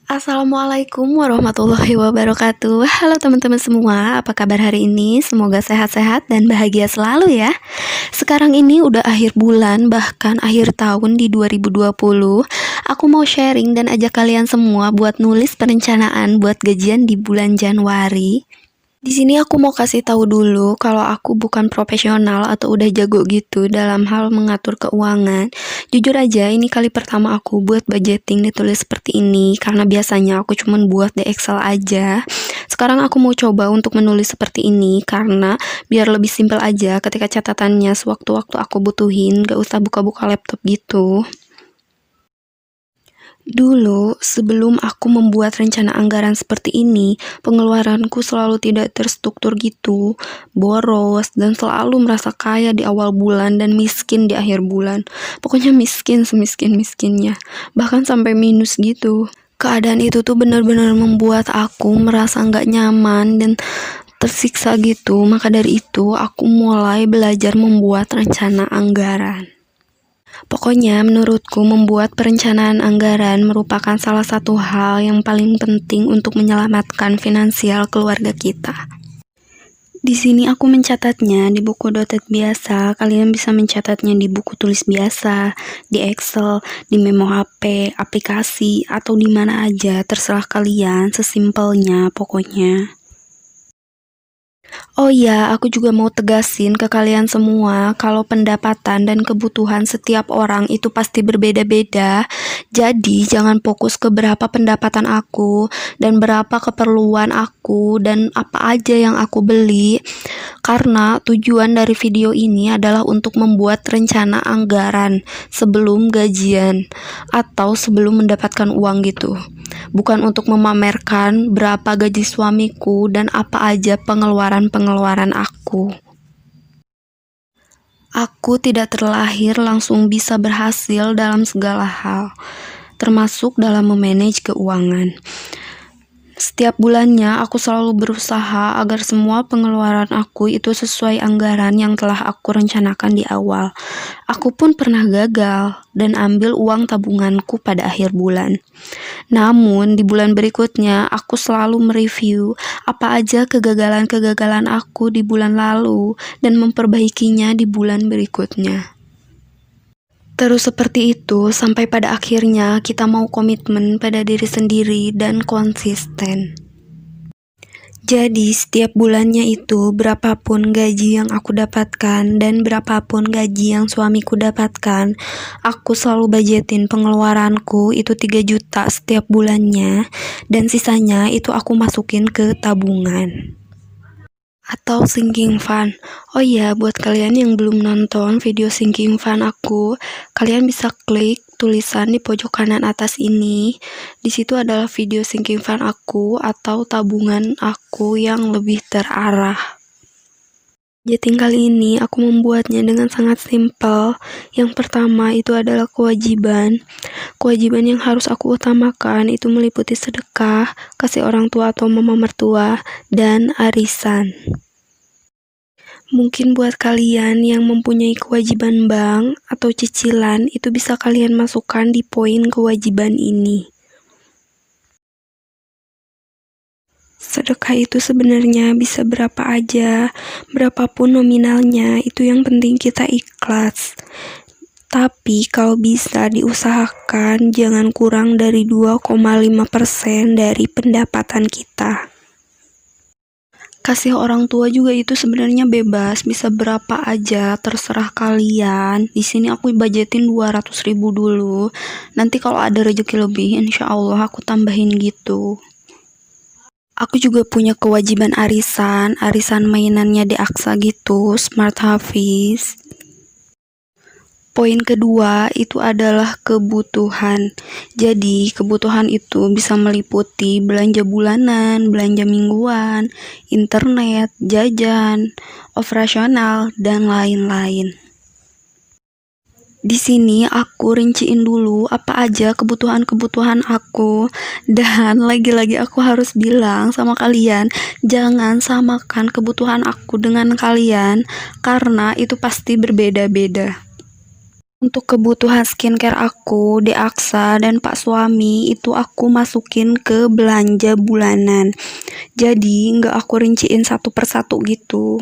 Assalamualaikum warahmatullahi wabarakatuh. Halo teman-teman semua, apa kabar hari ini? Semoga sehat-sehat dan bahagia selalu ya. Sekarang ini udah akhir bulan, bahkan akhir tahun di 2020. Aku mau sharing dan ajak kalian semua buat nulis perencanaan buat gajian di bulan Januari. Di sini aku mau kasih tahu dulu kalau aku bukan profesional atau udah jago gitu dalam hal mengatur keuangan. Jujur aja ini kali pertama aku buat budgeting ditulis seperti ini karena biasanya aku cuman buat di Excel aja. Sekarang aku mau coba untuk menulis seperti ini karena biar lebih simpel aja ketika catatannya sewaktu-waktu aku butuhin, gak usah buka-buka laptop gitu. Dulu, sebelum aku membuat rencana anggaran seperti ini, pengeluaranku selalu tidak terstruktur gitu, boros, dan selalu merasa kaya di awal bulan dan miskin di akhir bulan. Pokoknya miskin semiskin-miskinnya, bahkan sampai minus gitu. Keadaan itu tuh benar-benar membuat aku merasa nggak nyaman dan tersiksa gitu. Maka dari itu, aku mulai belajar membuat rencana anggaran. Pokoknya menurutku membuat perencanaan anggaran merupakan salah satu hal yang paling penting untuk menyelamatkan finansial keluarga kita. Di sini aku mencatatnya di buku dotet biasa, kalian bisa mencatatnya di buku tulis biasa, di Excel, di memo HP, aplikasi, atau di mana aja, terserah kalian, sesimpelnya pokoknya. Oh iya, aku juga mau tegasin ke kalian semua kalau pendapatan dan kebutuhan setiap orang itu pasti berbeda-beda. Jadi, jangan fokus ke berapa pendapatan aku dan berapa keperluan aku dan apa aja yang aku beli. Karena tujuan dari video ini adalah untuk membuat rencana anggaran sebelum gajian atau sebelum mendapatkan uang gitu. Bukan untuk memamerkan berapa gaji suamiku dan apa aja pengeluaran aku. Aku tidak terlahir langsung bisa berhasil dalam segala hal, termasuk dalam memanage keuangan. Setiap bulannya aku selalu berusaha agar semua pengeluaran aku itu sesuai anggaran yang telah aku rencanakan di awal. Aku pun pernah gagal dan ambil uang tabunganku pada akhir bulan. Namun di bulan berikutnya aku selalu mereview apa aja kegagalan-kegagalan aku di bulan lalu dan memperbaikinya di bulan berikutnya. Terus seperti itu sampai pada akhirnya kita mau komitmen pada diri sendiri dan konsisten. Jadi setiap bulannya itu berapapun gaji yang aku dapatkan dan berapapun gaji yang suamiku dapatkan, aku selalu budgetin pengeluaranku itu 3 juta setiap bulannya dan sisanya itu aku masukin ke tabungan atau sinking fund. Oh iya, buat kalian yang belum nonton video sinking fund aku, kalian bisa klik tulisan di pojok kanan atas ini. Di situ adalah video sinking fund aku atau tabungan aku yang lebih terarah. Budgeting kali ini aku membuatnya dengan sangat simpel. Yang pertama itu adalah kewajiban. Kewajiban yang harus aku utamakan itu meliputi sedekah, kasih orang tua atau mama mertua, dan arisan. Mungkin buat kalian yang mempunyai kewajiban bank atau cicilan, itu bisa kalian masukkan di poin kewajiban ini. Sedekah itu sebenarnya bisa berapa aja, berapapun nominalnya, itu yang penting kita ikhlas. Tapi kalau bisa diusahakan jangan kurang dari 2,5% dari pendapatan kita. Kasih orang tua juga itu sebenarnya bebas, bisa berapa aja, terserah kalian. Di sini aku budgetin 200.000 dulu. Nanti kalau ada rezeki lebih, insya Allah aku tambahin gitu. Aku juga punya kewajiban arisan mainannya di Aksa gitu, Smart Hafiz. Poin kedua itu adalah kebutuhan. Jadi kebutuhan itu bisa meliputi belanja bulanan, belanja mingguan, internet, jajan, operasional, dan lain-lain. Di sini aku rinciin dulu apa aja kebutuhan-kebutuhan aku dan lagi-lagi aku harus bilang sama kalian jangan samakan kebutuhan aku dengan kalian karena itu pasti berbeda-beda. Untuk kebutuhan skincare aku di Aksa dan Pak Suami itu aku masukin ke belanja bulanan. Jadi nggak aku rinciin satu persatu gitu.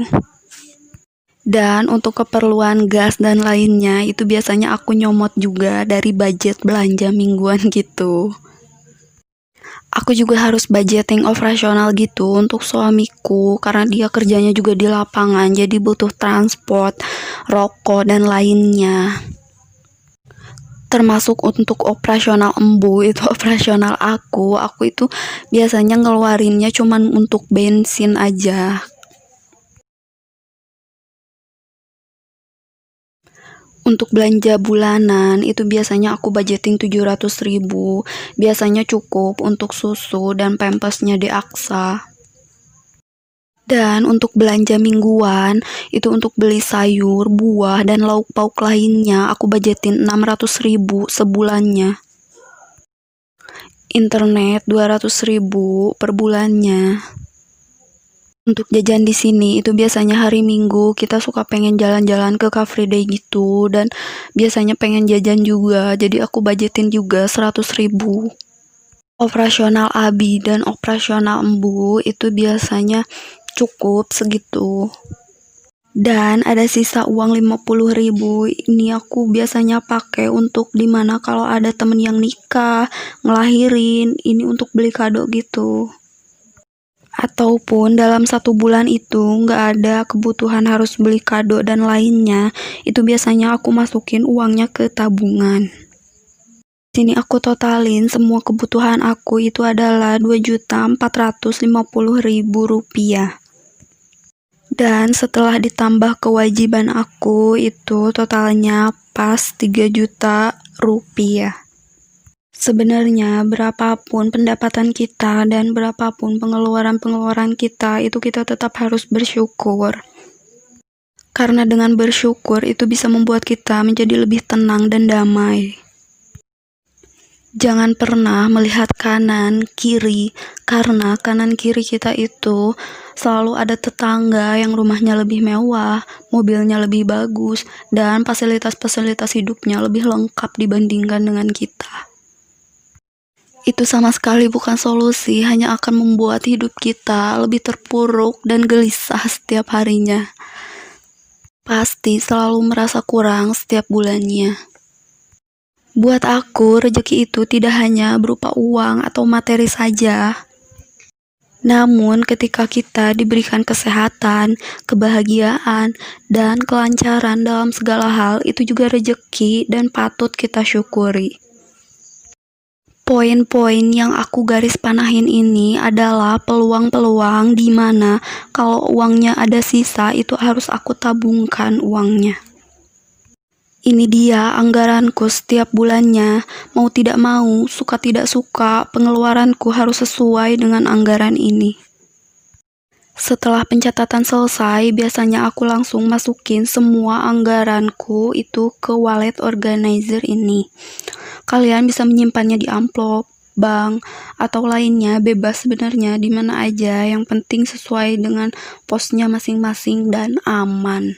Dan untuk keperluan gas dan lainnya itu biasanya aku nyomot juga dari budget belanja mingguan gitu. Aku juga harus budgeting operasional gitu untuk suamiku karena dia kerjanya juga di lapangan, jadi butuh transport, rokok, dan lainnya. Termasuk untuk operasional embu itu operasional aku itu biasanya ngeluarinnya cuman untuk bensin aja. Untuk belanja bulanan itu biasanya aku budgeting 700.000. Biasanya cukup untuk susu dan pampasnya di Aksa. Dan untuk belanja mingguan itu untuk beli sayur, buah, dan lauk pauk lainnya aku budgetin 600.000 sebulannya. Internet 200.000 per bulannya. Untuk jajan di sini itu biasanya hari Minggu kita suka pengen jalan-jalan ke Car Free Day gitu dan biasanya pengen jajan juga, jadi aku budgetin juga 100.000. Operasional Abi dan operasional Embu itu biasanya cukup segitu. Dan ada sisa uang 50.000 ini aku biasanya pakai untuk dimana kalau ada temen yang nikah, ngelahirin, ini untuk beli kado gitu. Ataupun dalam 1 bulan itu nggak ada kebutuhan harus beli kado dan lainnya, itu biasanya aku masukin uangnya ke tabungan. Sini aku totalin semua kebutuhan aku itu adalah Rp2.450.000. Dan setelah ditambah kewajiban aku itu totalnya pas Rp3.000.000. Sebenarnya berapapun pendapatan kita dan berapapun pengeluaran kita, itu kita tetap harus bersyukur. Karena dengan bersyukur itu bisa membuat kita menjadi lebih tenang dan damai. Jangan pernah melihat kanan, kiri, karena kanan kiri kita itu selalu ada tetangga yang rumahnya lebih mewah, mobilnya lebih bagus, dan fasilitas-fasilitas hidupnya lebih lengkap dibandingkan dengan kita. Itu sama sekali bukan solusi, hanya akan membuat hidup kita lebih terpuruk dan gelisah setiap harinya. Pasti selalu merasa kurang setiap bulannya. Buat aku, rezeki itu tidak hanya berupa uang atau materi saja. Namun ketika kita diberikan kesehatan, kebahagiaan, dan kelancaran dalam segala hal, itu juga rezeki dan patut kita syukuri. Poin-poin yang aku garis panahin ini adalah peluang-peluang di mana kalau uangnya ada sisa itu harus aku tabungkan uangnya. Ini dia anggaranku setiap bulannya, mau tidak mau, suka tidak suka, pengeluaranku harus sesuai dengan anggaran ini. Setelah pencatatan selesai, biasanya aku langsung masukin semua anggaranku itu ke wallet organizer ini. Kalian bisa menyimpannya di amplop, bank, atau lainnya, bebas sebenarnya di mana aja, yang penting sesuai dengan posnya masing-masing dan aman.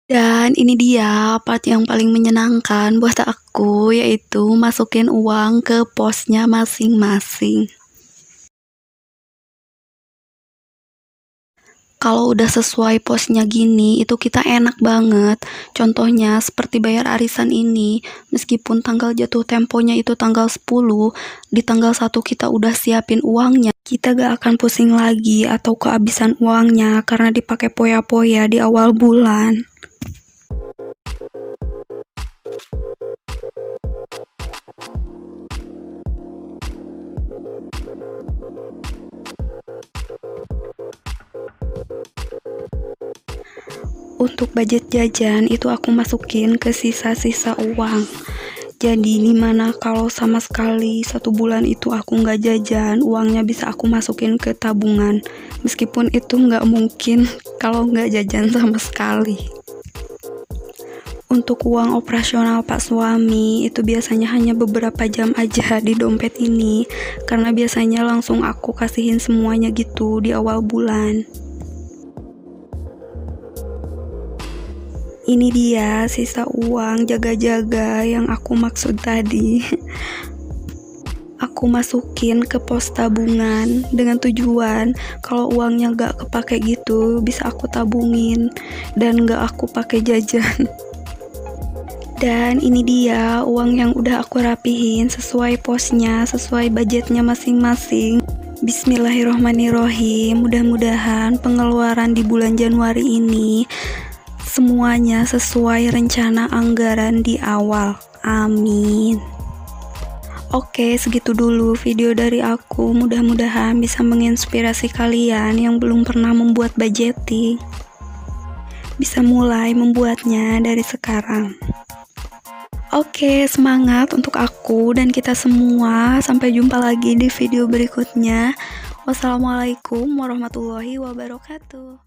Dan ini dia part yang paling menyenangkan buat aku, yaitu masukin uang ke posnya masing-masing. Kalau udah sesuai posnya gini, itu kita enak banget. Contohnya seperti bayar arisan ini, meskipun tanggal jatuh temponya itu tanggal 10, di tanggal 1 kita udah siapin uangnya, kita gak akan pusing lagi atau kehabisan uangnya karena dipakai poya-poya di awal bulan. Untuk budget jajan itu aku masukin ke sisa-sisa uang. Jadi dimana kalau sama sekali 1 bulan itu aku nggak jajan, uangnya bisa aku masukin ke tabungan. Meskipun itu nggak mungkin kalau nggak jajan sama sekali. Untuk uang operasional Pak Suami itu biasanya hanya beberapa jam aja di dompet ini, karena biasanya langsung aku kasihin semuanya gitu di awal bulan. Ini dia sisa uang jaga-jaga yang aku maksud tadi. Aku masukin ke pos tabungan dengan tujuan kalau uangnya gak kepake gitu bisa aku tabungin dan gak aku pakai jajan. Dan ini dia uang yang udah aku rapihin sesuai posnya, sesuai budgetnya masing-masing. Bismillahirrohmanirrohim. Mudah-mudahan pengeluaran di bulan Januari ini semuanya sesuai rencana anggaran di awal. Amin. Oke, segitu dulu video dari aku. Mudah-mudahan bisa menginspirasi kalian yang belum pernah membuat budgeting. Bisa mulai membuatnya dari sekarang. Oke, semangat untuk aku dan kita semua. Sampai jumpa lagi di video berikutnya. Wassalamualaikum warahmatullahi wabarakatuh.